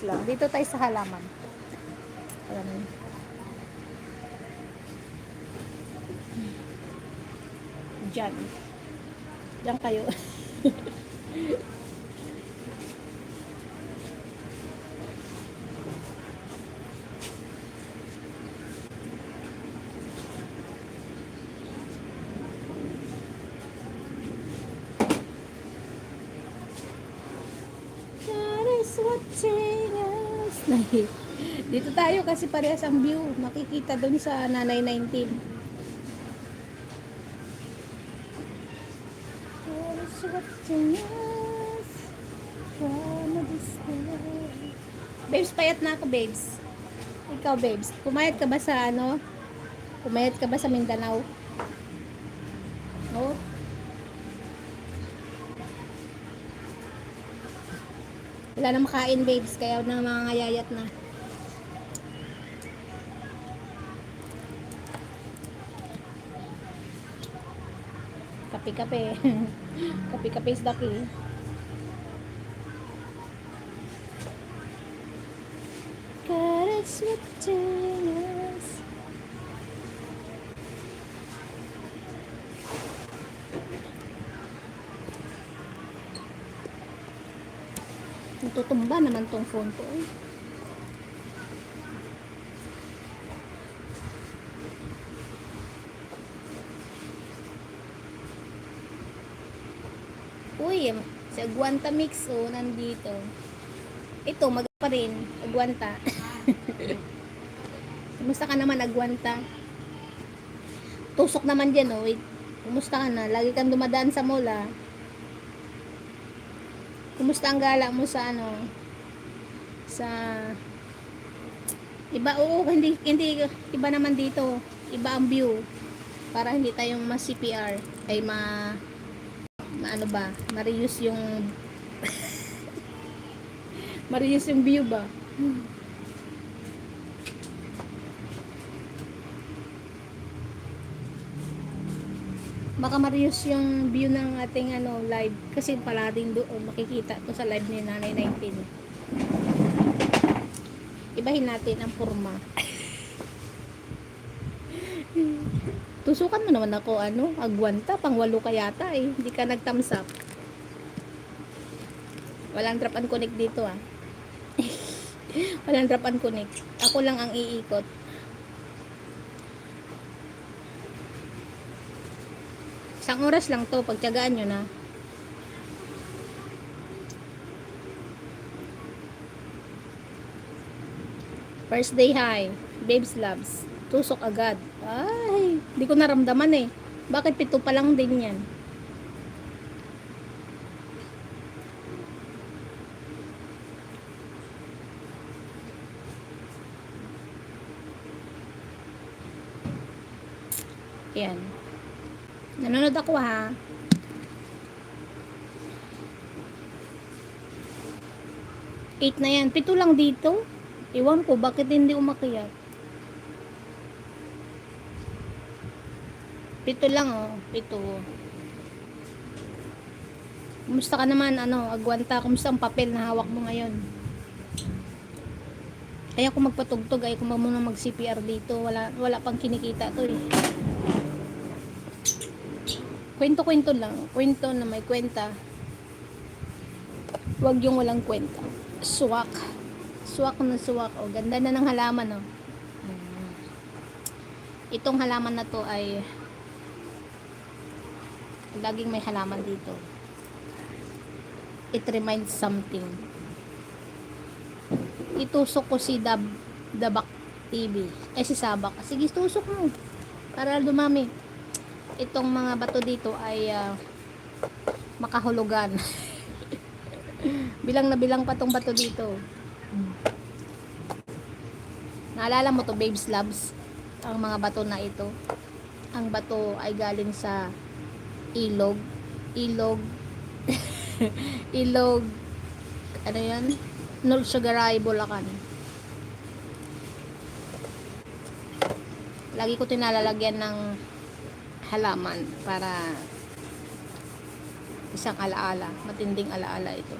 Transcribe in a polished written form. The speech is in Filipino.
lang. Dito tayo sa halaman. Ayan. Diyan. Diyan kayo. God is watching us. Dito tayo kasi parehas ang view. Makikita dun sa Nanay 19. God is watching us from a distance. Babes, payat na ako, babes. Ikaw, babes. Pumayat ka ba sa ano? Pumayat ka ba sa Mindanao? Oh. Wala na makain, babes. Kaya na mga ngayayat na. Kape-kape. Kape-kape is the key. God is watching us. Natutumba naman tong phone ko. Uy, si Aguanta Mix, oh, nandito. Ito, mag pa rin. Aguanta. Kumusta ka naman, Aguanta? Tusok naman dyan, oh. Wait. Kumusta ka na? Lagi kang dumadaan sa mall, ah. Kumusta ang gala mo sa ano? Sa iba, oo, hindi iba naman dito. Iba ang view. Para hindi tayong ma-CPR ay ano ba, ma-reuse yung ma-reuse yung view ba? Baka ma-reuse yung view ng ating ano live kasi pala din doon makikita to sa live ni Nanay 19. Ibahin natin ang forma. Tusukan mo naman ako ano, Aguanta, pang 8 ka yata eh. Hindi ka nag-thumbs up. Walang drop and connect dito ah. Walang drop and connect. Ako lang ang iikot. Isang oras lang to, pagtiyagaan nyo na. First day high, babes loves. Tusok agad. Ay, di ko naramdaman eh. Bakit 7 pa lang din yan? Yan. Nanonood ako ha. Eight na yan. 7 lang dito. Iwan ko, bakit hindi umakyat? 7 lang oh. 7. Kumusta ka naman, ano, Aguanta? Kumusta ang papel na hawak mo ngayon? Kaya kung magpatugtog, ay kung muna mag-CPR dito. Wala pang kinikita to eh. Kwento-kwento lang. Kwento na may kwenta. Huwag yung walang kwenta. Suwak. Suwak na suwak. O, ganda na ng halaman, o. Itong halaman na to ay laging may halaman dito. It reminds something. Itusok ko si Dabak TV. Si Sabak. Sige, tusok mo. Para dumami. Itong mga bato dito ay makahulugan. Bilang na bilang pa tong bato dito. Naalala mo to, babes loves? Ang mga bato na ito. Ang bato ay galing sa ilog. Ilog. Ano yan? North Sugaray, Bulacan. Lagi ko tinalalagyan ng halaman para isang alaala, matinding alaala ito.